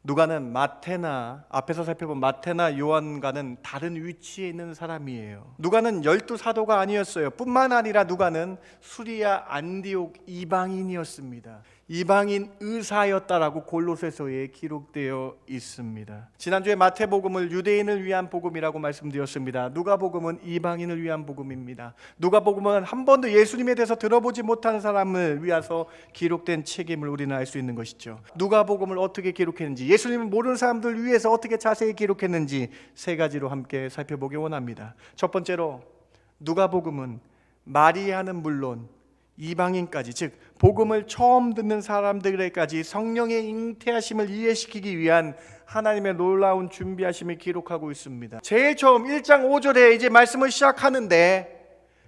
누가는 마태나 앞에서 살펴본 마태나 요한과는 다른 위치에 있는 사람이에요. 누가는 12사도가 아니었어요. 뿐만 아니라 누가는 수리아 안디옥 이방인이었습니다. 이방인 의사였다라고 골로새서에 기록되어 있습니다. 지난주에 마태복음을 유대인을 위한 복음이라고 말씀드렸습니다. 누가복음은 이방인을 위한 복음입니다. 누가복음은 한 번도 예수님에 대해서 들어보지 못한 사람을 위해서 기록된 책임을 우리는 알 수 있는 것이죠. 누가복음을 어떻게 기록했는지, 예수님을 모르는 사람들 위해서 어떻게 자세히 기록했는지 세 가지로 함께 살펴보기 원합니다. 첫 번째로 누가복음은 마리아는 물론 이방인까지, 즉 복음을 처음 듣는 사람들에게까지 성령의 잉태하심을 이해시키기 위한 하나님의 놀라운 준비하심을 기록하고 있습니다. 제일 처음 1장 5절에 이제 말씀을 시작하는데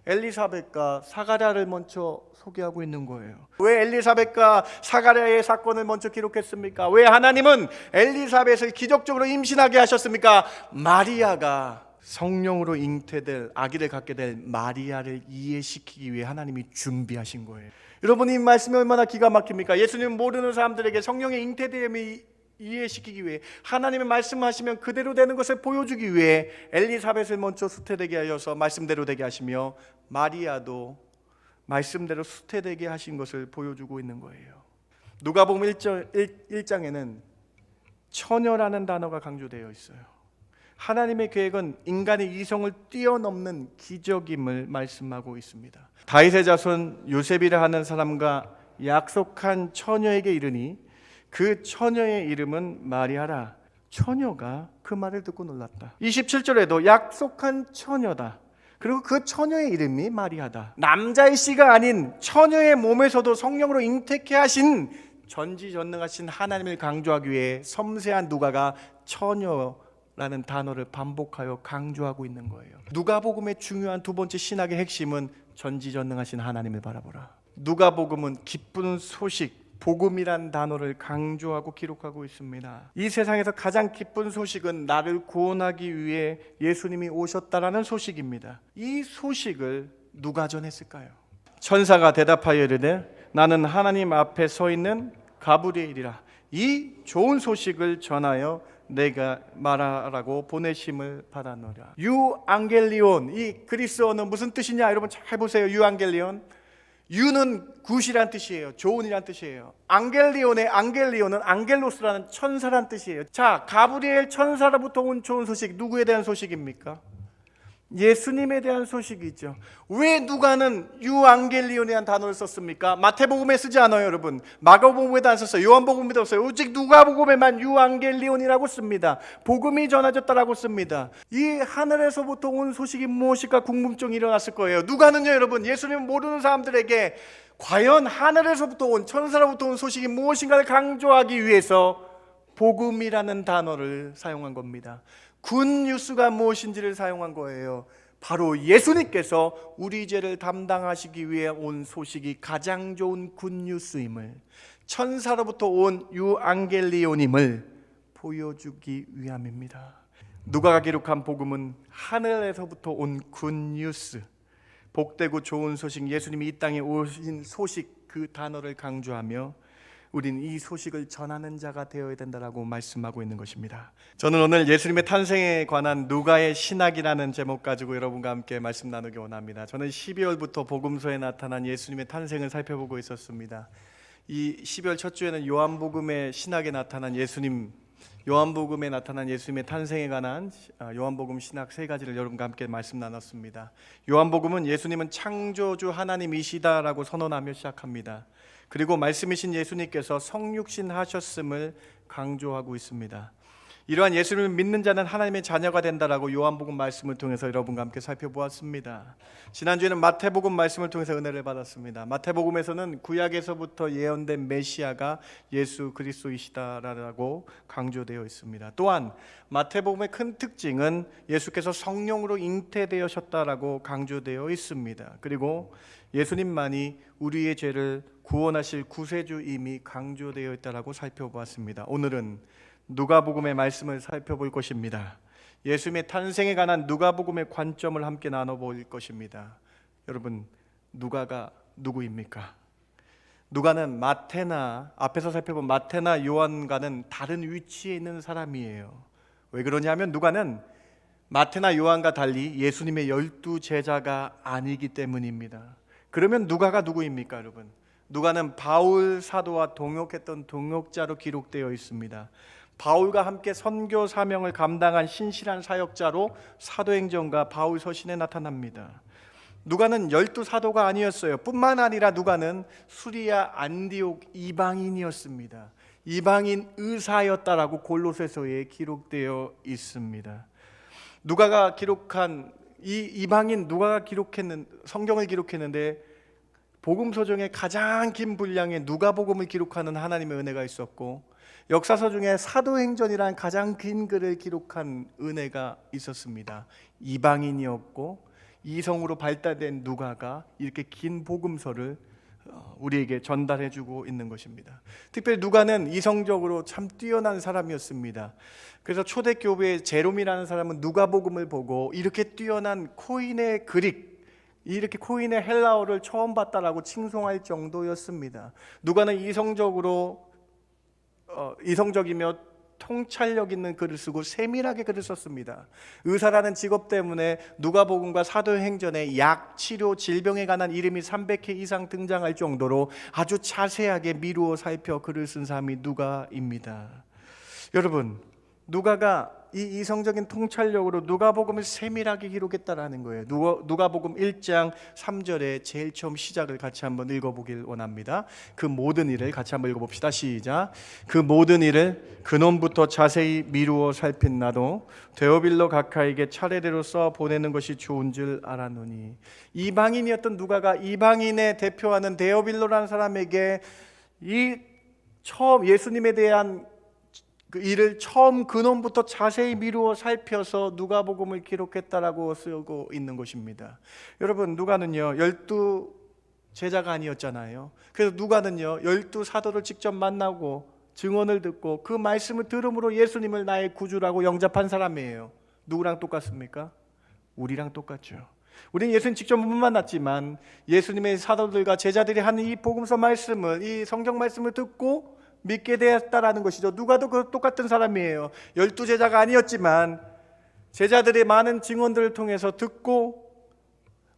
엘리사벳과 사가랴를 먼저 소개하고 있는 거예요. 왜 엘리사벳과 사가랴의 사건을 먼저 기록했습니까? 왜 하나님은 엘리사벳을 기적적으로 임신하게 하셨습니까? 마리아가 성령으로 잉태될 아기를 갖게 될 마리아를 이해시키기 위해 하나님이 준비하신 거예요. 여러분, 이 말씀이 얼마나 기가 막힙니까? 예수님 모르는 사람들에게 성령의 잉태됨을 이해시키기 위해, 하나님의 말씀하시면 그대로 되는 것을 보여주기 위해 엘리사벳을 먼저 수태되게 하셔서 말씀대로 되게 하시며 마리아도 말씀대로 수태되게 하신 것을 보여주고 있는 거예요. 누가복음 1장에는 처녀라는 단어가 강조되어 있어요. 하나님의 계획은 인간의 이성을 뛰어넘는 기적임을 말씀하고 있습니다. 다윗의 자손 요셉이라 하는 사람과 약속한 처녀에게 이르니 그 처녀의 이름은 마리아라. 처녀가 그 말을 듣고 놀랐다. 27절에도 약속한 처녀다. 그리고 그 처녀의 이름이 마리아다. 남자의 씨가 아닌 처녀의 몸에서도 성령으로 잉태케 하신 전지전능하신 하나님을 강조하기 위해 섬세한 누가가 처녀라는 단어를 반복하여 강조하고 있는 거예요. 누가복음의 중요한 두 번째 신학의 핵심은 전지전능하신 하나님을 바라보라. 누가복음은 기쁜 소식, 복음이란 단어를 강조하고 기록하고 있습니다. 이 세상에서 가장 기쁜 소식은 나를 구원하기 위해 예수님이 오셨다라는 소식입니다. 이 소식을 누가 전했을까요? 천사가 대답하여 이르되 나는 하나님 앞에 서 있는 가브리엘이라. 이 좋은 소식을 전하여 내가 말하라고 보내심을 받았노라. 유앙겔리온, 이 그리스어는 무슨 뜻이냐? 여러분 잘 보세요. 유앙겔리온, 유는 굿이란 뜻이에요. 좋은이란 뜻이에요. 앙겔리온의 앙겔리온은 앙겔로스라는 천사란 뜻이에요. 자, 가브리엘 천사로부터 온 좋은 소식, 누구에 대한 소식입니까? 예수님에 대한 소식이죠. 왜 누가는 유앙겔리온이라는 단어를 썼습니까? 마태복음에 쓰지 않아요, 여러분. 마가복음에도 안 썼어요. 요한복음에도 없어요. 오직 누가복음에만 유앙겔리온이라고 씁니다. 복음이 전해졌다라고 씁니다. 이 하늘에서부터 온 소식이 무엇일까 궁금증이 일어났을 거예요. 누가는요, 여러분, 예수님을 모르는 사람들에게 과연 하늘에서부터 온, 천사로부터 온 소식이 무엇인가를 강조하기 위해서 복음이라는 단어를 사용한 겁니다. 굿뉴스가 무엇인지를 사용한 거예요. 바로 예수님께서 우리 죄를 담당하시기 위해 온 소식이 가장 좋은 굿뉴스임을, 천사로부터 온 유앙겔리온임을 보여주기 위함입니다. 누가가 기록한 복음은 하늘에서부터 온 굿뉴스, 복되고 좋은 소식, 예수님이 이 땅에 오신 소식, 그 단어를 강조하며 우리는 이 소식을 전하는 자가 되어야 된다라고 말씀하고 있는 것입니다. 저는 오늘 예수님의 탄생에 관한 누가의 신학이라는 제목 가지고 여러분과 함께 말씀 나누기 원합니다. 저는 12월부터 복음서에 나타난 예수님의 탄생을 살펴보고 있었습니다. 이 12월 첫 주에는 요한복음의 신학에 나타난 예수님, 요한복음에 나타난 예수님의 탄생에 관한 요한복음 신학 세 가지를 여러분과 함께 말씀 나눴습니다. 요한복음은 예수님은 창조주 하나님이시다라고 선언하며 시작합니다. 그리고 말씀이신 예수님께서 성육신 하셨음을 강조하고 있습니다. 이러한 예수님을 믿는 자는 하나님의 자녀가 된다라고 요한복음 말씀을 통해서 여러분과 함께 살펴보았습니다. 지난주에는 마태복음 말씀을 통해서 은혜를 받았습니다. 마태복음에서는 구약에서부터 예언된 메시아가 예수 그리스도이시다라고 강조되어 있습니다. 또한 마태복음의 큰 특징은 예수께서 성령으로 잉태되셨다라고 강조되어 있습니다. 그리고 예수님만이 우리의 죄를 구원하실 구세주임이 강조되어 있다라고 살펴보았습니다. 오늘은 누가복음의 말씀을 살펴볼 것입니다. 예수님의 탄생에 관한 누가복음의 관점을 함께 나눠볼 것입니다. 여러분, 누가가 누구입니까? 누가는 마태나 앞에서 살펴본 마태나 요한과는 다른 위치에 있는 사람이에요. 왜 그러냐면 누가는 마태나 요한과 달리 예수님의 12 제자가 아니기 때문입니다. 그러면 누가가 누구입니까, 여러분? 누가는 바울 사도와 동역했던 동역자로 기록되어 있습니다. 바울과 함께 선교 사명을 감당한 신실한 사역자로 사도행전과 바울 서신에 나타납니다. 누가는 12 사도가 아니었어요. 뿐만 아니라 누가는 수리아 안디옥 이방인이었습니다. 이방인 의사였다라고 골로새서에 기록되어 있습니다. 누가가 기록한 이 이방인 누가가 기록했는 성경을 기록했는데 복음서 중에 가장 긴 분량의 누가복음을 기록하는 하나님의 은혜가 있었고, 역사서 중에 사도행전이라는 가장 긴 글을 기록한 은혜가 있었습니다. 이방인이었고 이성으로 발달된 누가가 이렇게 긴 복음서를 우리에게 전달해주고 있는 것입니다. 특별히 누가는 이성적으로 참 뛰어난 사람이었습니다. 그래서 초대교회의 제롬이라는 사람은 누가복음을 보고 이렇게 뛰어난 코인의 그릭, 이렇게 코인의 헬라어를 처음 봤다라고 칭송할 정도였습니다. 누가는 이성적이며 통찰력 있는 글을 쓰고 세밀하게 글을 썼습니다. 의사라는 직업 때문에 누가복음과 사도행전에 약, 치료, 질병에 관한 이름이 300회 이상 등장할 정도로 아주 자세하게 미루어 살펴 글을 쓴 사람이 누가입니다. 여러분, 누가가 이 이성적인 통찰력으로 누가복음을 세밀하게 기록했다라는 거예요. 누가복음 1장 3절에 제일 처음 시작을 같이 한번 읽어보길 원합니다. 그 모든 일을 같이 한번 읽어봅시다. 시작. 그 모든 일을 근원부터 자세히 미루어 살핀 나도 데오빌로 각하에게 차례대로 써 보내는 것이 좋은 줄 알았노니. 이방인이었던 누가가 이방인의 대표하는 데오빌로라는 사람에게 처음 예수님에 대한 그 일을 처음 근원부터 자세히 미루어 살펴서 누가복음을 기록했다라고 쓰고 있는 것입니다. 여러분, 누가는요 12 제자가 아니었잖아요. 그래서 누가는요 12 사도를 직접 만나고 증언을 듣고 그 말씀을 들음으로 예수님을 나의 구주라고 영접한 사람이에요. 누구랑 똑같습니까? 우리랑 똑같죠. 우리는 예수님 직접 못 만났지만 예수님의 사도들과 제자들이 하는 이 복음서 말씀을, 이 성경 말씀을 듣고 믿게 되었다라는 것이죠. 누가도 그 똑같은 사람이에요. 12 제자가 아니었지만 제자들의 많은 증언들을 통해서 듣고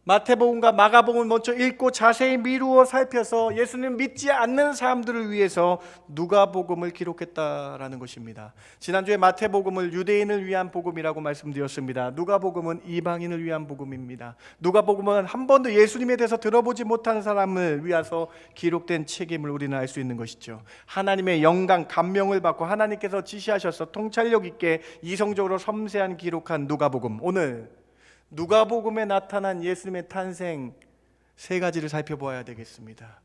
마태복음과 마가복음을 먼저 읽고 자세히 미루어 살펴서 예수님 믿지 않는 사람들을 위해서 누가복음을 기록했다라는 것입니다. 지난주에 마태복음을 유대인을 위한 복음이라고 말씀드렸습니다. 누가복음은 이방인을 위한 복음입니다. 누가복음은 한 번도 예수님에 대해서 들어보지 못한 사람을 위해서 기록된 책임을 우리는 알 수 있는 것이죠. 하나님의 영광, 감명을 받고 하나님께서 지시하셔서 통찰력 있게 이성적으로 섬세한 기록한 누가복음. 오늘 누가복음에 나타난 예수님의 탄생 세 가지를 살펴보아야 되겠습니다.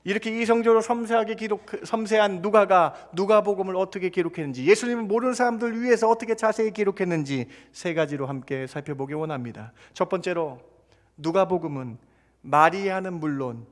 이렇게 이성적으로 섬세한 누가가 누가복음을 어떻게 기록했는지, 예수님을 모르는 사람들 위해서 어떻게 자세히 기록했는지 세 가지로 함께 살펴보기 원합니다. 첫 번째로 누가복음은 마리아는 물론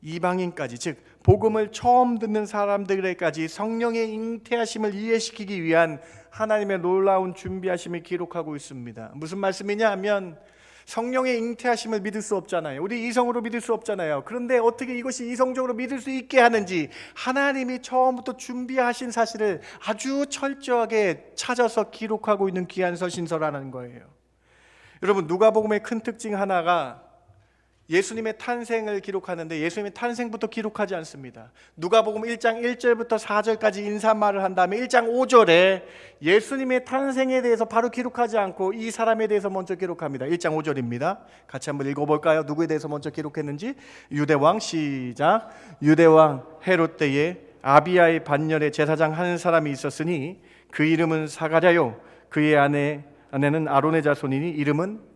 이방인까지, 즉 복음을 처음 듣는 사람들에게까지 성령의 잉태하심을 이해시키기 위한 하나님의 놀라운 준비하심을 기록하고 있습니다. 무슨 말씀이냐 하면 성령의 잉태하심을 믿을 수 없잖아요. 우리 이성으로 믿을 수 없잖아요. 그런데 어떻게 이것이 이성적으로 믿을 수 있게 하는지 하나님이 처음부터 준비하신 사실을 아주 철저하게 찾아서 기록하고 있는 귀한 서신서라는 거예요. 여러분, 누가복음의 큰 특징 하나가 예수님의 탄생을 기록하는데 예수님의 탄생부터 기록하지 않습니다. 누가복음 1장 1절부터 4절까지 인사말을 한 다음에 1장 5절에 예수님의 탄생에 대해서 바로 기록하지 않고 이 사람에 대해서 먼저 기록합니다. 1장 5절입니다. 같이 한번 읽어볼까요? 누구에 대해서 먼저 기록했는지. 유대왕, 시작. 유대왕 헤롯 때에 아비야의 반열에 제사장 한 사람이 있었으니 그 이름은 사가랴요, 그의 아내는 아론의 자손이니 이름은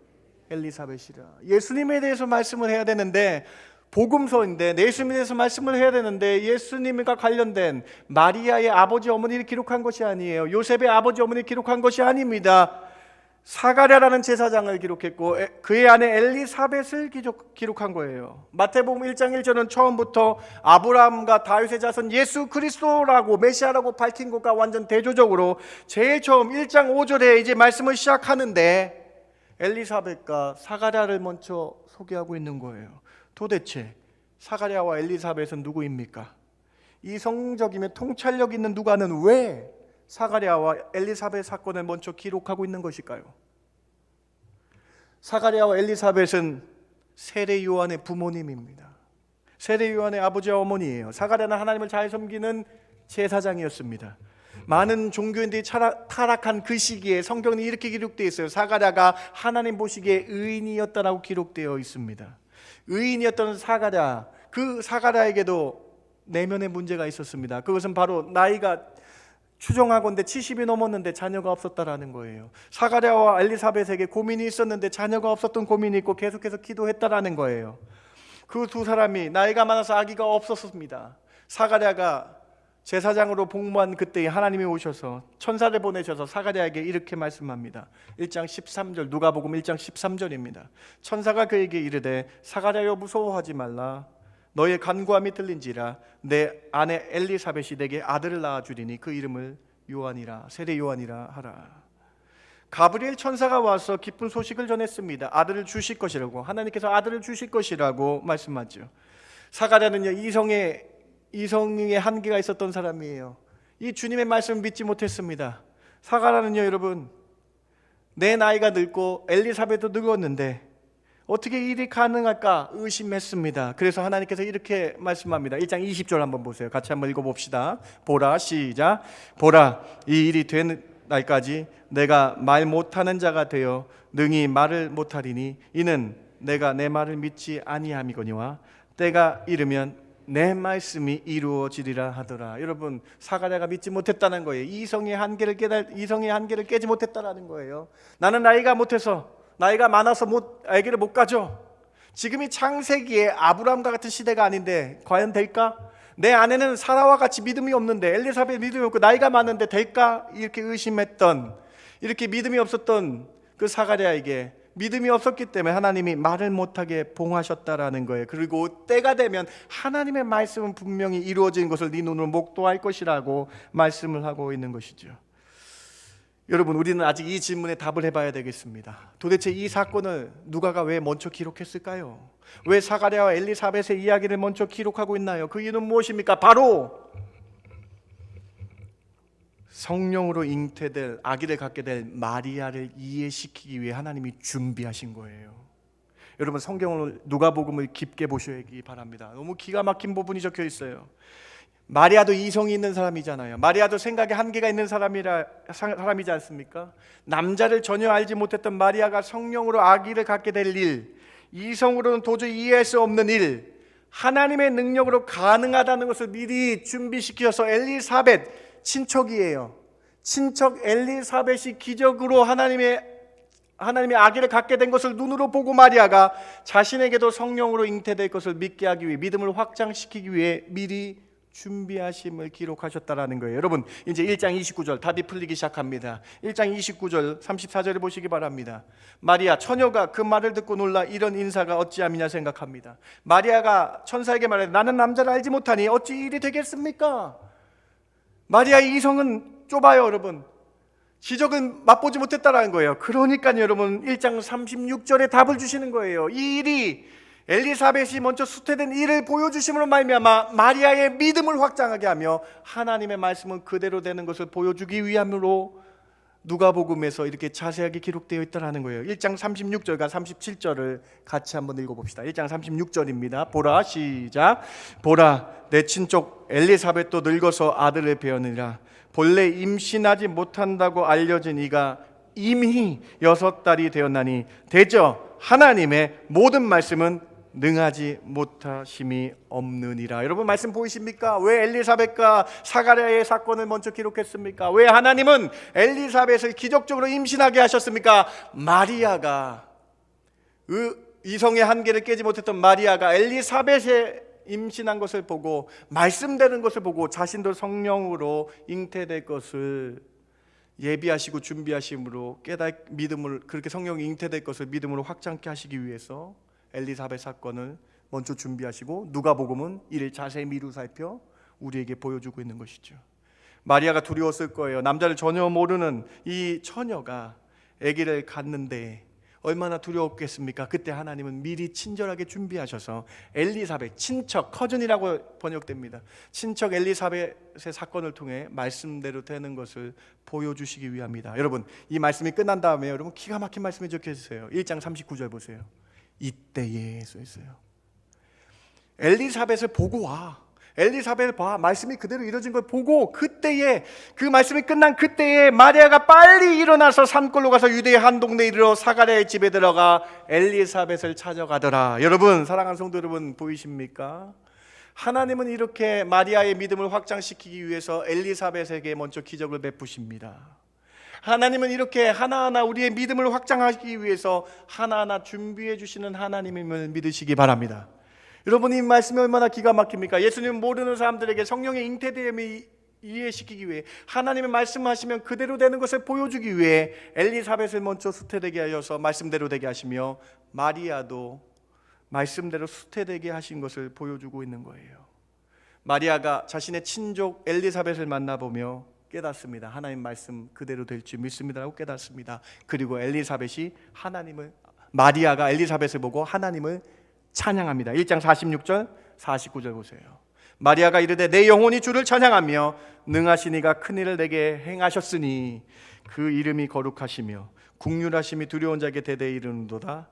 엘리사벳이라. 예수님에 대해서 말씀을 해야 되는데, 복음서인데 예수님에 대해서 말씀을 해야 되는데 예수님과 관련된 마리아의 아버지 어머니를 기록한 것이 아니에요. 요셉의 아버지 어머니를 기록한 것이 아닙니다. 사가랴라는 제사장을 기록했고 그의 아내 엘리사벳을 기록한 거예요. 마태복음 1장 1절은 처음부터 아브라함과 다윗의 자손 예수 그리스도라고, 메시아라고 밝힌 것과 완전 대조적으로 제일 처음 1장 5절에 이제 말씀을 시작하는데 엘리사벳과 사가랴를 먼저 소개하고 있는 거예요. 도대체 사가랴와 엘리사벳은 누구입니까? 이성적이며 통찰력 있는 누가는 왜 사가랴와 엘리사벳 사건을 먼저 기록하고 있는 것일까요? 사가랴와 엘리사벳은 세례 요한의 부모님입니다. 세례 요한의 아버지와 어머니예요. 사가랴는 하나님을 잘 섬기는 제사장이었습니다. 많은 종교인들이 타락한 그 시기에 성경은 이렇게 기록되어 있어요. 사가랴가 하나님 보시기에 의인이었다라고 기록되어 있습니다. 의인이었던 사가랴, 그 사가랴에게도 내면의 문제가 있었습니다. 그것은 바로 나이가 추정하건대 70이 넘었는데 자녀가 없었다라는 거예요. 사가랴와 엘리사벳에게 고민이 있었는데 자녀가 없었던 고민이 있고 계속해서 기도했다라는 거예요. 그 두 사람이 나이가 많아서 아기가 없었습니다. 사가랴가 제사장으로 복무한 그때에 하나님이 오셔서 천사를 보내셔서 사가랴에게 이렇게 말씀합니다. 1장 13절, 누가복음 1장 13절입니다. 천사가 그에게 이르되 사가랴여 무서워하지 말라. 너의 간구함이 들린지라 내 아내 엘리사벳이 내게 아들을 낳아주리니 그 이름을 요한이라, 세례 요한이라 하라. 가브리엘 천사가 와서 기쁜 소식을 전했습니다. 아들을 주실 것이라고, 하나님께서 아들을 주실 것이라고 말씀하죠. 사가랴는요, 이성의 한계가 있었던 사람이에요. 이 주님의 말씀을 믿지 못했습니다. 사가랴는요, 여러분, 내 나이가 늙고 엘리사벳도 늙었는데 어떻게 일이 가능할까 의심했습니다. 그래서 하나님께서 이렇게 말씀합니다. 1장 20절 한번 보세요. 같이 한번 읽어봅시다. 보라, 시작. 보라, 이 일이 된 날까지 내가 말 못하는 자가 되어 능히 말을 못하리니 이는 내가 내 말을 믿지 아니함이거니와 때가 이르면 내 말씀이 이루어지리라 하더라. 여러분, 사가랴가 믿지 못했다는 거예요. 이성의 한계를 깨지 못했다는 거예요. 나는 나이가 많아서 아기를 못 가져. 지금이 창세기에 아브라함과 같은 시대가 아닌데 과연 될까? 내 아내는 사라와 같이 믿음이 없는데, 엘리사벳 믿음이 없고 나이가 많은데 될까? 이렇게 의심했던, 이렇게 믿음이 없었던 그 사가랴에게 믿음이 없었기 때문에 하나님이 말을 못하게 봉하셨다라는 거예요. 그리고 때가 되면 하나님의 말씀은 분명히 이루어진 것을 네 눈으로 목도할 것이라고 말씀을 하고 있는 것이죠. 여러분, 우리는 아직 이 질문에 답을 해봐야 되겠습니다. 도대체 이 사건을 누가가 왜 먼저 기록했을까요? 왜 사가랴와 엘리사벳의 이야기를 먼저 기록하고 있나요? 그 이유는 무엇입니까? 바로 성령으로 잉태될, 아기를 갖게 될 마리아를 이해시키기 위해 하나님이 준비하신 거예요. 여러분, 성경을, 누가복음을 깊게 보셔야기 바랍니다. 너무 기가 막힌 부분이 적혀 있어요. 마리아도 이성이 있는 사람이잖아요. 마리아도 생각에 한계가 있는 사람이지 않습니까? 남자를 전혀 알지 못했던 마리아가 성령으로 아기를 갖게 될 일, 이성으로는 도저히 이해할 수 없는 일, 하나님의 능력으로 가능하다는 것을 미리 준비시켜서 엘리사벳, 친척이에요. 친척 엘리사벳이 기적으로 하나님의 아기를 갖게 된 것을 눈으로 보고 마리아가 자신에게도 성령으로 잉태될 것을 믿게 하기 위해, 믿음을 확장시키기 위해 미리 준비하심을 기록하셨다라는 거예요. 여러분, 이제 1장 29절 답이 풀리기 시작합니다. 1장 29절 34절을 보시기 바랍니다. 마리아 처녀가 그 말을 듣고 놀라 이런 인사가 어찌함이냐 생각합니다. 마리아가 천사에게 말해, 나는 남자를 알지 못하니 어찌 일이 되겠습니까? 마리아의 이성은 좁아요. 여러분, 기적은 맛보지 못했다라는 거예요. 그러니까 여러분, 1장 36절에 답을 주시는 거예요. 이 일이 엘리사벳이 먼저 수태된 일을 보여주심으로 말미암아 마리아의 믿음을 확장하게 하며 하나님의 말씀은 그대로 되는 것을 보여주기 위함으로 누가복음에서 이렇게 자세하게 기록되어 있다는 거예요. 1장 36절과 37절을 같이 한번 읽어봅시다. 1장 36절입니다. 보라, 시작. 보라, 내 친족 엘리사벳도 늙어서 아들을 배우느니라. 본래 임신하지 못한다고 알려진 이가 이미 6달이 되었나니 대저 하나님의 모든 말씀은 능하지 못하심이 없느니라. 여러분, 말씀 보이십니까? 왜 엘리사벳과 사가랴의 사건을 먼저 기록했습니까? 왜 하나님은 엘리사벳을 기적적으로 임신하게 하셨습니까? 마리아가, 이성의 한계를 깨지 못했던 마리아가 엘리사벳의 임신한 것을 보고, 말씀되는 것을 보고 자신도 성령으로 잉태될 것을 예비하시고 준비하심으로 믿음을, 그렇게 성령이 잉태될 것을 믿음으로 확장케 하시기 위해서 엘리사벳 사건을 먼저 준비하시고 누가복음은 이를 자세히 미루 살펴 우리에게 보여주고 있는 것이죠. 마리아가 두려웠을 거예요. 남자를 전혀 모르는 이 처녀가 아기를 갖는데 얼마나 두려웠겠습니까? 그때 하나님은 미리 친절하게 준비하셔서 엘리사벳, 친척, 커즌이라고 번역됩니다. 친척 엘리사벳의 사건을 통해 말씀대로 되는 것을 보여주시기 위함이다. 여러분, 이 말씀이 끝난 다음에 여러분 기가 막힌 말씀이 적혀있어요. 1장 39절 보세요. 이때에 써 있어요. 엘리사벳을 보고 와. 엘리사벳을 봐. 말씀이 그대로 이루어진 걸 보고 그때에, 그 말씀이 끝난 그때에 마리아가 빨리 일어나서 산골로 가서 유대의 한 동네에 이르러 사가랴의 집에 들어가 엘리사벳을 찾아가더라. 여러분, 사랑하는 성도 여러분, 보이십니까? 하나님은 이렇게 마리아의 믿음을 확장시키기 위해서 엘리사벳에게 먼저 기적을 베푸십니다. 하나님은 이렇게 하나하나 우리의 믿음을 확장하기 위해서 하나하나 준비해 주시는 하나님임을 믿으시기 바랍니다. 여러분, 이 말씀이 얼마나 기가 막힙니까? 예수님 모르는 사람들에게 성령의 잉태됨을 이해시키기 위해, 하나님의 말씀하시면 그대로 되는 것을 보여주기 위해 엘리사벳을 먼저 수태되게 하여서 말씀대로 되게 하시며 마리아도 말씀대로 수태되게 하신 것을 보여주고 있는 거예요. 마리아가 자신의 친족 엘리사벳을 만나보며 깨닫습니다. 하나님 말씀 그대로 될지 믿습니다라고 깨닫습니다. 그리고 마리아가 엘리사벳을 보고 하나님을 찬양합니다. 1장 46절 49절 보세요. 마리아가 이르되 내 영혼이 주를 찬양하며 능하신 이가 큰 일을 내게 행하셨으니 그 이름이 거룩하시며 국률하심이 두려운 자에게 대대에 이르는도다.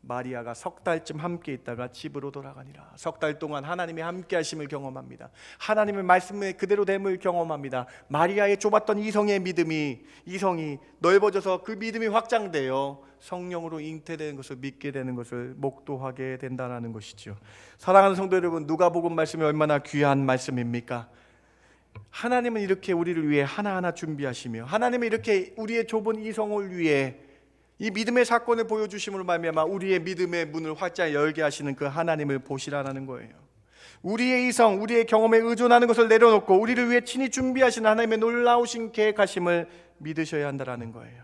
마리아가 석 달쯤 함께 있다가 집으로 돌아가니라. 석 달 동안 하나님의 함께 하심을 경험합니다. 하나님의 말씀의 그대로 됨을 경험합니다. 마리아의 좁았던 이성의 이성이 넓어져서 그 믿음이 확장되어 성령으로 잉태되는 것을 믿게 되는 것을 목도하게 된다는 것이죠. 사랑하는 성도 여러분, 누가복음 말씀이 얼마나 귀한 말씀입니까? 하나님은 이렇게 우리를 위해 하나하나 준비하시며, 하나님은 이렇게 우리의 좁은 이성을 위해 이 믿음의 사건을 보여주심으로 말미암아 우리의 믿음의 문을 활짝 열게 하시는 그 하나님을 보시라는 거예요. 우리의 이성, 우리의 경험에 의존하는 것을 내려놓고 우리를 위해 친히 준비하신 하나님의 놀라우신 계획하심을 믿으셔야 한다는 거예요.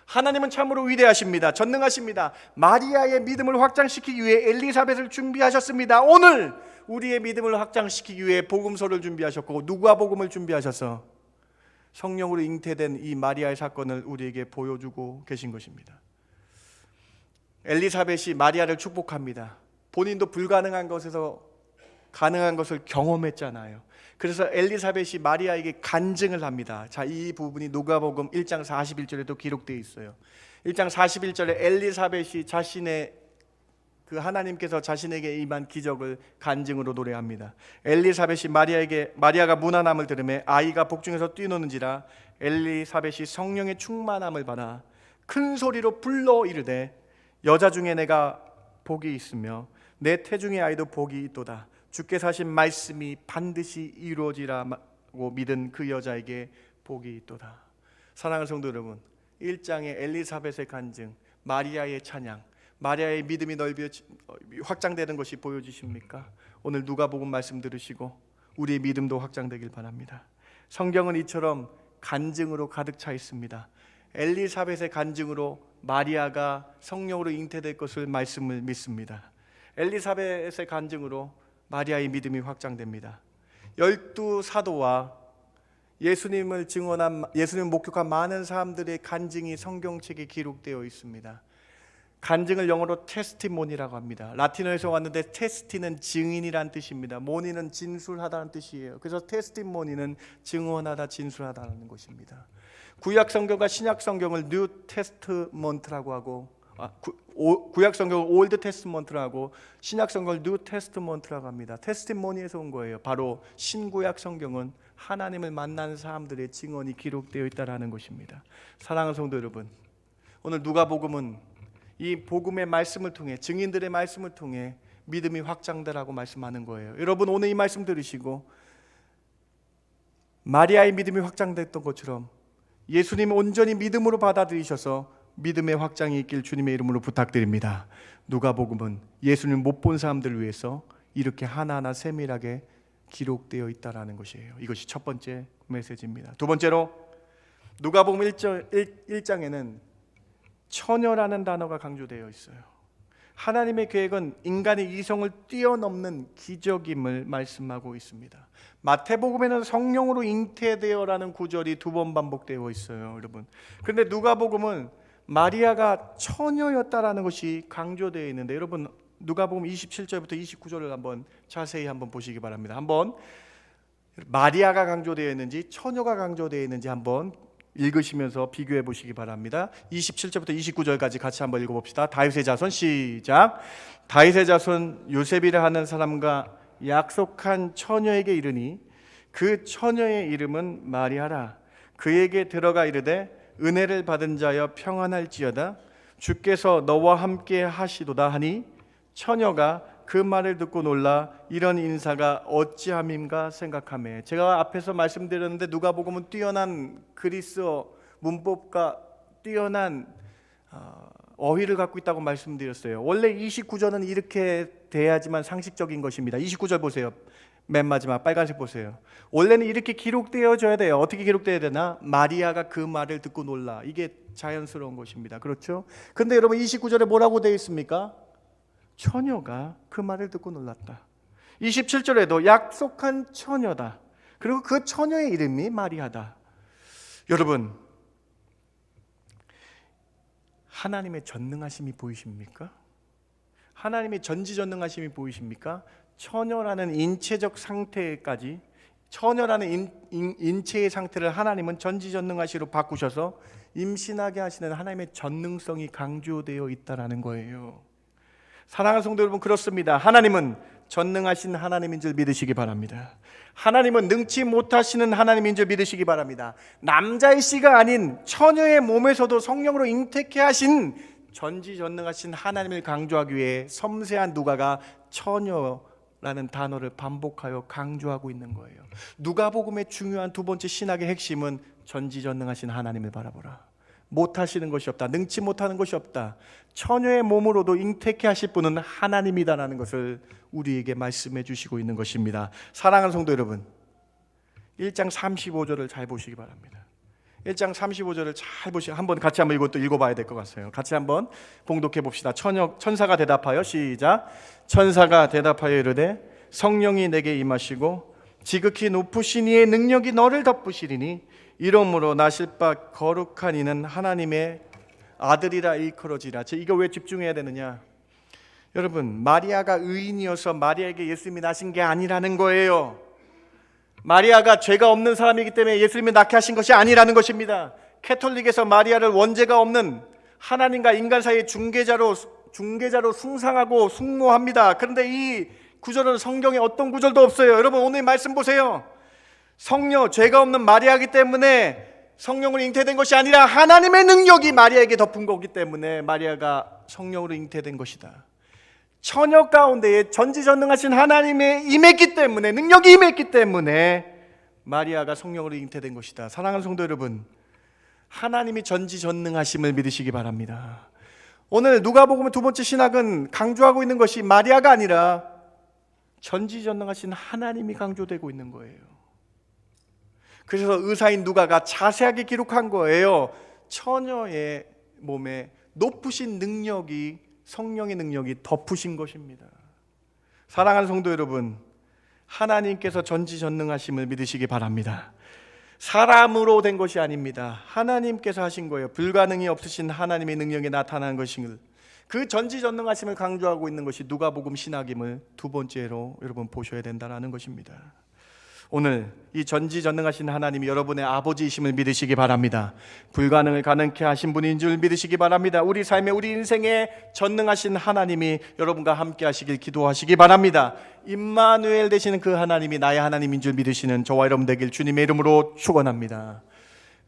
하나님은 참으로 위대하십니다. 전능하십니다. 마리아의 믿음을 확장시키기 위해 엘리사벳을 준비하셨습니다. 오늘 우리의 믿음을 확장시키기 위해 복음서를 준비하셨고 누가복음을 준비하셔서 성령으로 잉태된 이 마리아의 사건을 우리에게 보여주고 계신 것입니다. 엘리사벳이 마리아를 축복합니다. 본인도 불가능한 것에서 가능한 것을 경험했잖아요. 그래서 엘리사벳이 마리아에게 간증을 합니다. 자, 이 부분이 누가복음 1장 41절에도 기록되어 있어요. 1장 41절에 엘리사벳이 하나님께서 자신에게 임한 기적을 간증으로 노래합니다. 엘리사벳이 마리아가 무난함을 들으며 아이가 복중에서 뛰노는지라 엘리사벳이 성령의 충만함을 받아 큰 소리로 불러 이르되 여자 중에 내가 복이 있으며 내 태중의 아이도 복이 있도다. 주께서 하신 말씀이 반드시 이루어지라고 믿은 그 여자에게 복이 있도다. 사랑하는 성도 여러분, 1장의 엘리사벳의 간증, 마리아의 찬양, 마리아의 믿음이 확장되는 것이 보여지십니까? 오늘 누가복음 말씀 들으시고 우리의 믿음도 확장되길 바랍니다. 성경은 이처럼 간증으로 가득 차 있습니다. 엘리사벳의 간증으로 마리아가 성령으로 잉태될 것을 말씀을 믿습니다. 엘리사벳의 간증으로 마리아의 믿음이 확장됩니다. 12사도와 예수님을 목격한 많은 사람들의 간증이 성경책에 기록되어 있습니다. 간증을 영어로 테스티모니라고 합니다. 라틴어에서 왔는데 테스티는 증인이란 뜻입니다. 모니는 진술하다는 뜻이에요. 그래서 테스티모니는 증언하다, 진술하다는 것입니다. 구약 성경과 신약 성경을 뉴 테스트먼트라고 하고, 구약 성경을 올드 테스트먼트라고 하고 신약 성경을 뉴 테스트먼트라고 합니다. 테스티모니에서 온 거예요. 바로 신구약 성경은 하나님을 만난 사람들의 증언이 기록되어 있다는 것입니다. 사랑하는 성도 여러분, 오늘 누가복음은 이 복음의 말씀을 통해, 증인들의 말씀을 통해 믿음이 확장되라고 말씀하는 거예요. 여러분, 오늘 이 말씀 들으시고 마리아의 믿음이 확장됐던 것처럼 예수님 온전히 믿음으로 받아들이셔서 믿음의 확장이 있길 주님의 이름으로 부탁드립니다. 누가복음은 예수님 못 본 사람들을 위해서 이렇게 하나하나 세밀하게 기록되어 있다는 것이에요. 이것이 첫 번째 메시지입니다. 두 번째로 누가복음 1장에는 처녀라는 단어가 강조되어 있어요. 하나님의 계획은 인간의 이성을 뛰어넘는 기적임을 말씀하고 있습니다. 마태복음에는 성령으로 잉태되어라는 구절이 2번 반복되어 있어요, 여러분. 그런데 누가복음은 마리아가 처녀였다라는 것이 강조되어 있는데, 여러분 누가복음 27절부터 29절을 한번 자세히 한번 보시기 바랍니다. 한번 마리아가 강조되어 있는지 처녀가 강조되어 있는지 한번 읽으시면서 비교해 보시기 바랍니다. 27절부터 29절까지 같이 한번 읽어봅시다. 다윗의 자손 시작. 다윗의 자손 요셉이라 하는 사람과 약속한 처녀에게 이르니 그 처녀의 이름은 마리아라. 그에게 들어가 이르되 은혜를 받은 자여 평안할지어다. 주께서 너와 함께 하시도다 하니 처녀가 그 말을 듣고 놀라 이런 인사가 어찌함인가 생각하매. 제가 앞에서 말씀드렸는데 누가복음은 뛰어난 그리스어 문법과 뛰어난 어휘를 갖고 있다고 말씀드렸어요. 원래 29절은 이렇게 돼야지만 상식적인 것입니다. 29절 보세요. 맨 마지막 빨간색 보세요. 원래는 이렇게 기록되어져야 돼요. 어떻게 기록되어야 되나? 마리아가 그 말을 듣고 놀라. 이게 자연스러운 것입니다. 그렇죠? 근데 여러분 29절에 뭐라고 되어 있습니까? 처녀가 그 말을 듣고 놀랐다. 27절에도 약속한 처녀다. 그리고 그 처녀의 이름이 마리아다. 여러분, 하나님의 전능하심이 보이십니까? 하나님의 전지전능하심이 보이십니까? 처녀라는 인체적 상태까지, 처녀라는 인체의 상태를 하나님은 전지전능하시로 바꾸셔서 임신하게 하시는 하나님의 전능성이 강조되어 있다는 거예요. 사랑하는 성도 여러분, 그렇습니다. 하나님은 전능하신 하나님인 줄 믿으시기 바랍니다. 하나님은 능치 못하시는 하나님인 줄 믿으시기 바랍니다. 남자의 씨가 아닌 처녀의 몸에서도 성령으로 잉태케 하신 전지전능하신 하나님을 강조하기 위해 섬세한 누가가 처녀라는 단어를 반복하여 강조하고 있는 거예요. 누가복음의 중요한 두 번째 신학의 핵심은 전지전능하신 하나님을 바라보라. 못하시는 것이 없다. 능치 못하는 것이 없다. 처녀의 몸으로도 잉태케 하실 분은 하나님이다라는 것을 우리에게 말씀해 주시고 있는 것입니다. 사랑하는 성도 여러분, 1장 35절을 잘 보시기 바랍니다. 1장 35절을 잘 보시고 한번 같이 한번 이것도 읽어봐야 될 것 같아요. 같이 한번 봉독해 봅시다. 천사가 대답하여 시작. 천사가 대답하여 이르되 성령이 내게 임하시고 지극히 높으신 이의 능력이 너를 덮으시리니 이러므로 나실 바 거룩한 이는 하나님의 아들이라 일컬어지라. 이거 왜 집중해야 되느냐? 여러분, 마리아가 의인이어서 마리아에게 예수님이 나신 게 아니라는 거예요. 마리아가 죄가 없는 사람이기 때문에 예수님이 낳게 하신 것이 아니라는 것입니다. 캐톨릭에서 마리아를 원죄가 없는 하나님과 인간 사이의 중개자로 숭상하고 숭모합니다. 그런데 이 구절은 성경에 어떤 구절도 없어요. 여러분, 오늘 말씀 보세요. 성녀, 죄가 없는 마리아이기 때문에 성령으로 잉태된 것이 아니라 하나님의 능력이 마리아에게 덮은 거기 때문에 마리아가 성령으로 잉태된 것이다. 처녀 가운데에 전지전능하신 하나님의 임했기 때문에, 능력이 임했기 때문에 마리아가 성령으로 잉태된 것이다. 사랑하는 성도 여러분, 하나님이 전지전능하심을 믿으시기 바랍니다. 오늘 누가복음의 두 번째 신학은 강조하고 있는 것이 마리아가 아니라 전지전능하신 하나님이 강조되고 있는 거예요. 그래서 의사인 누가가 자세하게 기록한 거예요. 처녀의 몸에 높으신 능력이, 성령의 능력이 덮으신 것입니다. 사랑하는 성도 여러분, 하나님께서 전지전능하심을 믿으시기 바랍니다. 사람으로 된 것이 아닙니다. 하나님께서 하신 거예요. 불가능이 없으신 하나님의 능력이 나타나는 것임을, 그 전지전능하심을 강조하고 있는 것이 누가복음 신학임을 두 번째로 여러분 보셔야 된다는 것입니다. 오늘 이 전지전능하신 하나님이 여러분의 아버지이심을 믿으시기 바랍니다. 불가능을 가능케 하신 분인 줄 믿으시기 바랍니다. 우리 삶에, 우리 인생에 전능하신 하나님이 여러분과 함께 하시길 기도하시기 바랍니다. 임마누엘 되시는 그 하나님이 나의 하나님인 줄 믿으시는 저와 여러분 되길 주님의 이름으로 축원합니다.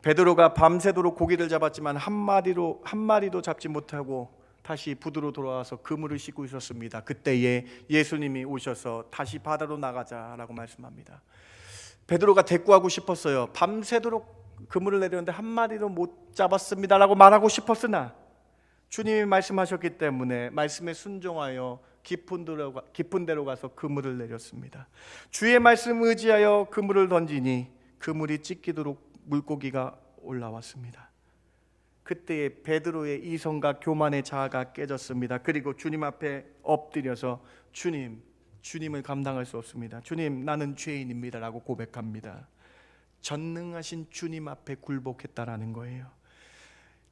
베드로가 밤새도록 고기를 잡았지만 한 마리도 잡지 못하고 다시 부두로 돌아와서 그물을 씻고 있었습니다. 그때에 예수님이 오셔서 다시 바다로 나가자라고 말씀합니다. 베드로가 대꾸하고 싶었어요. 밤새도록 그물을 내렸는데 한 마리도 못 잡았습니다라고 말하고 싶었으나 주님이 말씀하셨기 때문에 말씀에 순종하여 깊은 데로 가서 그물을 내렸습니다. 주의 말씀 의지하여 그물을 던지니 그물이 찢기도록 물고기가 올라왔습니다. 그때에 베드로의 이성과 교만의 자아가 깨졌습니다. 그리고 주님 앞에 엎드려서 주님을 감당할 수 없습니다. 주님, 나는 죄인입니다 라고 고백합니다. 전능하신 주님 앞에 굴복했다라는 거예요.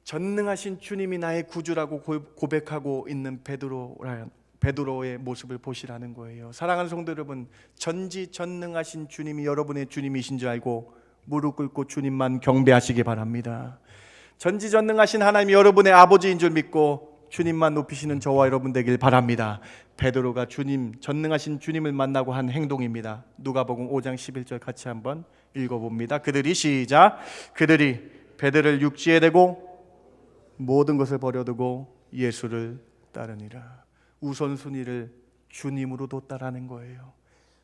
전능하신 주님이 나의 구주라고 고백하고 있는 베드로의 모습을 보시라는 거예요. 사랑하는 성도 여러분, 전지전능하신 주님이 여러분의 주님이신 줄 알고 무릎 꿇고 주님만 경배하시기 바랍니다. 전지전능하신 하나님이 여러분의 아버지인 줄 믿고 주님만 높이시는 저와 여러분 되길 바랍니다. 베드로가 전능하신 주님을 만나고 한 행동입니다. 누가복음 5장 11절 같이 한번 읽어봅니다. 그들이 베드로를 육지에 대고 모든 것을 버려두고 예수를 따르니라. 우선순위를 주님으로 뒀다라는 거예요.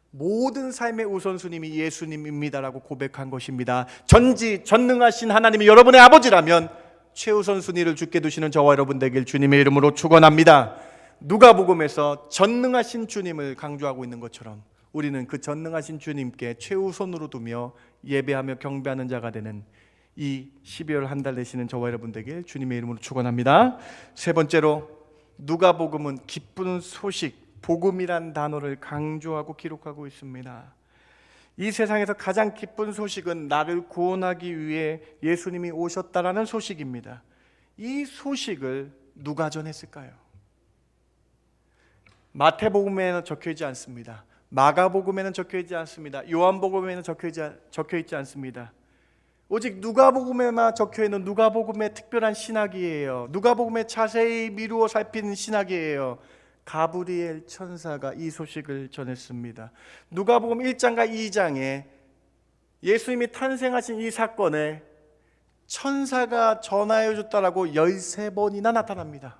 모든 삶의 우선순위이 예수님입니다라고 고백한 것입니다. 전지전능하신 하나님이 여러분의 아버지라면 최우선 순위를 주께 두시는 저와 여러분 되길 주님의 이름으로 축원합니다. 누가복음에서 전능하신 주님을 강조하고 있는 것처럼 우리는 그 전능하신 주님께 최우선으로 두며 예배하며 경배하는 자가 되는 이 12월 한 달 되시는 저와 여러분 되길 주님의 이름으로 축원합니다. 세 번째로 누가복음은 기쁜 소식, 복음이란 단어를 강조하고 기록하고 있습니다. 이 세상에서 가장 기쁜 소식은 나를 구원하기 위해 예수님이 오셨다라는 소식입니다. 이 소식을 누가 전했을까요? 마태복음에는 적혀있지 않습니다. 마가복음에는 적혀있지 않습니다. 요한복음에는 적혀있지 않습니다. 오직 누가복음에만 적혀있는 누가복음의 특별한 신학이에요. 누가복음에 자세히 미루어 살피는 신학이에요. 가브리엘 천사가 이 소식을 전했습니다. 누가복음 1장과 2장에 예수님이 탄생하신 이 사건에 천사가 전하여 줬다라고 13번이나 나타납니다.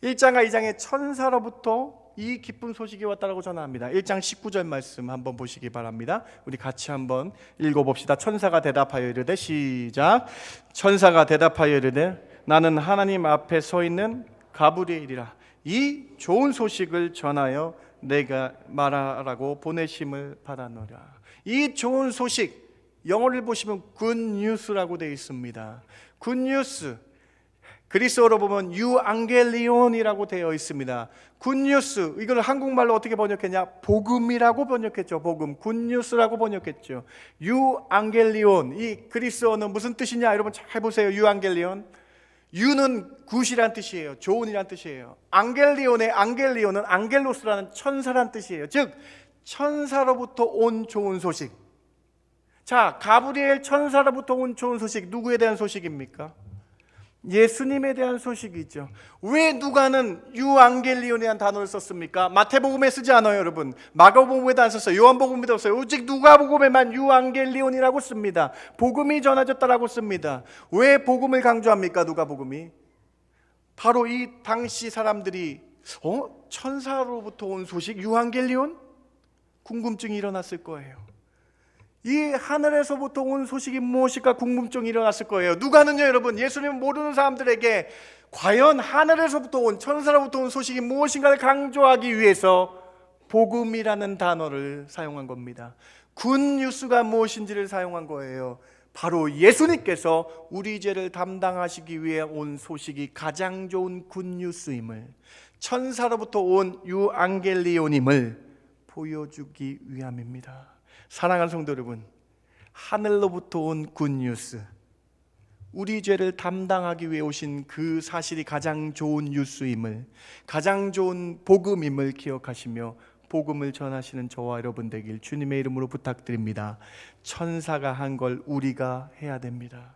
1장과 2장에 천사로부터 이 기쁜 소식이 왔다라고 전합니다. 1장 19절 말씀 한번 보시기 바랍니다. 우리 같이 한번 읽어봅시다. 천사가 대답하여 이르되 시작. 천사가 대답하여 이르되 나는 하나님 앞에 서 있는 가브리엘이라. 이 좋은 소식을 전하여 내가 말하라고 보내심을 받았노라. 이 좋은 소식, 영어를 보시면 굿뉴스라고 되어 있습니다. 굿뉴스, 그리스어로 보면 유앙겔리온이라고 되어 있습니다. 굿뉴스, 이걸 한국말로 어떻게 번역했냐? 복음이라고 번역했죠. 복음, 굿뉴스라고 번역했죠. 유앙겔리온, 이 그리스어는 무슨 뜻이냐? 여러분 잘 보세요. 유앙겔리온, 유는 굿이란 뜻이에요. 좋은이란 뜻이에요. 안겔리온은 안겔로스라는 천사란 뜻이에요. 즉 천사로부터 온 좋은 소식. 자, 가브리엘 천사로부터 온 좋은 소식, 누구에 대한 소식입니까? 예수님에 대한 소식이죠. 왜 누가는 유앙겔리온이라는 단어를 썼습니까? 마태복음에 쓰지 않아요, 여러분. 마가복음에도 안 썼어요. 요한복음에도 없어요. 오직 누가복음에만 유앙겔리온이라고 씁니다. 복음이 전해졌다라고 씁니다. 왜 복음을 강조합니까? 누가복음이 바로 이 당시 사람들이 천사로부터 온 소식, 유앙겔리온? 궁금증이 일어났을 거예요. 이 하늘에서부터 온 소식이 무엇일까 궁금증이 일어났을 거예요. 누가는요, 여러분, 예수님을 모르는 사람들에게 과연 하늘에서부터 온, 천사로부터 온 소식이 무엇인가를 강조하기 위해서 복음이라는 단어를 사용한 겁니다. 굿뉴스가 무엇인지를 사용한 거예요. 바로 예수님께서 우리 죄를 담당하시기 위해 온 소식이 가장 좋은 굿뉴스임을, 천사로부터 온 유앙겔리온임을 보여주기 위함입니다. 사랑하는 성도 여러분, 하늘로부터 온 굿뉴스, 우리 죄를 담당하기 위해 오신 그 사실이 가장 좋은 뉴스임을, 가장 좋은 복음임을 기억하시며 복음을 전하시는 저와 여러분 되길 주님의 이름으로 부탁드립니다. 천사가 한 걸 우리가 해야 됩니다.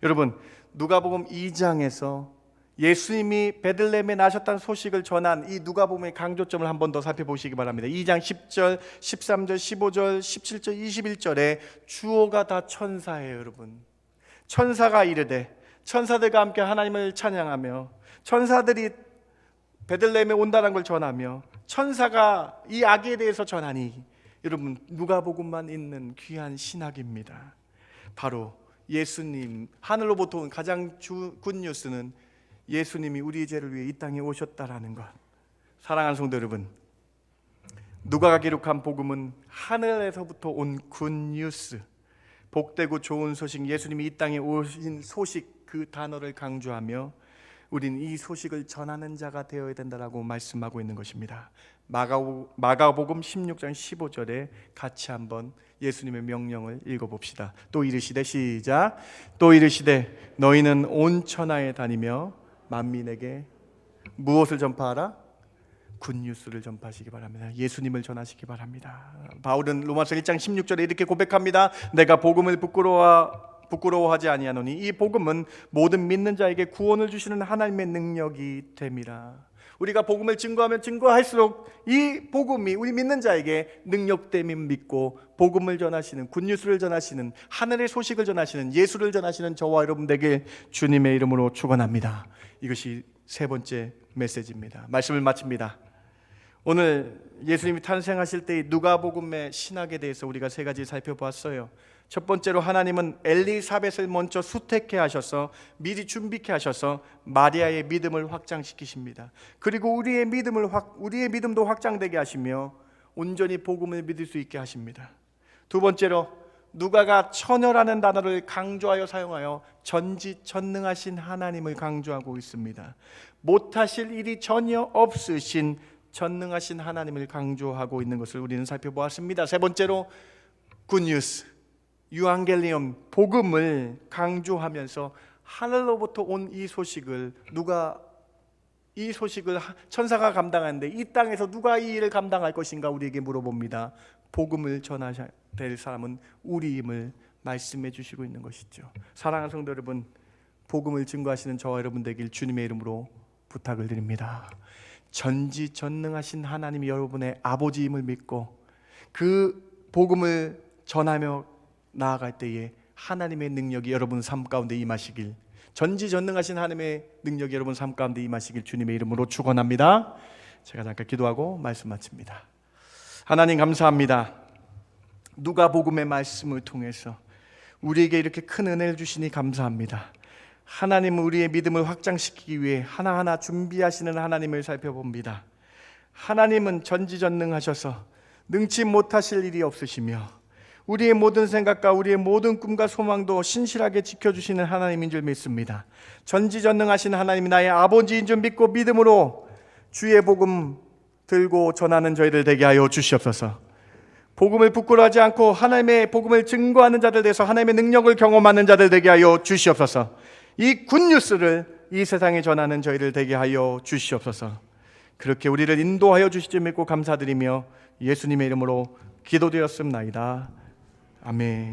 여러분, 누가복음 2장에서 예수님이 베들레헴에 나셨다는 소식을 전한 이 누가복음의 강조점을 한 번 더 살펴보시기 바랍니다. 2장 10절, 13절, 15절, 17절, 21절에 주어가 다 천사예요, 여러분. 천사가 이르되, 천사들과 함께 하나님을 찬양하며 천사들이 베들레헴에 온다는 걸 전하며 천사가 이 아기에 대해서 전하니, 여러분, 누가복음만 있는 귀한 신학입니다. 바로 예수님, 하늘로부터 온 가장 굿뉴스는 예수님이 우리의 죄를 위해 이 땅에 오셨다라는 것. 사랑하는 성도 여러분, 누가가 기록한 복음은 하늘에서부터 온 굿뉴스, 복되고 좋은 소식, 예수님이 이 땅에 오신 소식, 그 단어를 강조하며 우리는 이 소식을 전하는 자가 되어야 된다라고 말씀하고 있는 것입니다. 마가복음 16장 15절에 같이 한번 예수님의 명령을 읽어봅시다. 또 이르시되, 시작. 또 이르시되 너희는 온 천하에 다니며 만민에게 무엇을 전파하라? 굿뉴스를 전파하시기 바랍니다. 예수님을 전하시기 바랍니다. 바울은 로마서 1장 16절에 이렇게 고백합니다. 내가 복음을 부끄러워하지 아니하노니 이 복음은 모든 믿는 자에게 구원을 주시는 하나님의 능력이 됨이라. 우리가 복음을 증거하면 증거할수록 이 복음이 우리 믿는 자에게 능력됨을 믿고 복음을 전하시는, 굿뉴스를 전하시는, 하늘의 소식을 전하시는, 예수를 전하시는 저와 여러분 되길 주님의 이름으로 축원합니다. 이것이 세 번째 메시지입니다. 말씀을 마칩니다. 오늘 예수님이 탄생하실 때의 누가복음의 신학에 대해서 우리가 세 가지 살펴보았어요. 첫 번째로 하나님은 엘리사벳을 먼저 수택해 하셔서 미리 준비케 하셔서 마리아의 믿음을 확장시키십니다. 그리고 우리의 믿음도 확장되게 하시며 온전히 복음을 믿을 수 있게 하십니다. 두 번째로 누가가 처녀라는 단어를 강조하여 사용하여 전지전능하신 하나님을 강조하고 있습니다. 못하실 일이 전혀 없으신 전능하신 하나님을 강조하고 있는 것을 우리는 살펴보았습니다. 세 번째로 굿뉴스, 유앙겔리엄, 복음을 강조하면서 하늘로부터 온 이 소식을 천사가 감당하는데 이 땅에서 누가 이 일을 감당할 것인가 우리에게 물어봅니다. 복음을 전하셔야 될 사람은 우리임을 말씀해 주시고 있는 것이죠. 사랑하는 성도 여러분, 복음을 증거하시는 저와 여러분 되길 주님의 이름으로 부탁을 드립니다. 전지전능하신 하나님이 여러분의 아버지임을 믿고 그 복음을 전하며 나아갈 때에 하나님의 능력이 여러분 삶 가운데 임하시길, 전지전능하신 하나님의 능력이 여러분 삶 가운데 임하시길 주님의 이름으로 축원합니다. 제가 잠깐 기도하고 말씀 마칩니다. 하나님 감사합니다. 누가복음의 말씀을 통해서 우리에게 이렇게 큰 은혜를 주시니 감사합니다. 하나님은 우리의 믿음을 확장시키기 위해 하나하나 준비하시는 하나님을 살펴봅니다. 하나님은 전지전능하셔서 능치 못하실 일이 없으시며 우리의 모든 생각과 우리의 모든 꿈과 소망도 신실하게 지켜주시는 하나님인 줄 믿습니다. 전지전능하신 하나님이 나의 아버지인 줄 믿고 믿음으로 주의 복음 들고 전하는 저희들 되게 하여 주시옵소서. 복음을 부끄러워하지 않고 하나님의 복음을 증거하는 자들 되어서 하나님의 능력을 경험하는 자들 되게 하여 주시옵소서. 이 굿뉴스를 이 세상에 전하는 저희들 되게 하여 주시옵소서. 그렇게 우리를 인도하여 주실 줄 믿고 감사드리며 예수님의 이름으로 기도드렸습나이다. 아멘.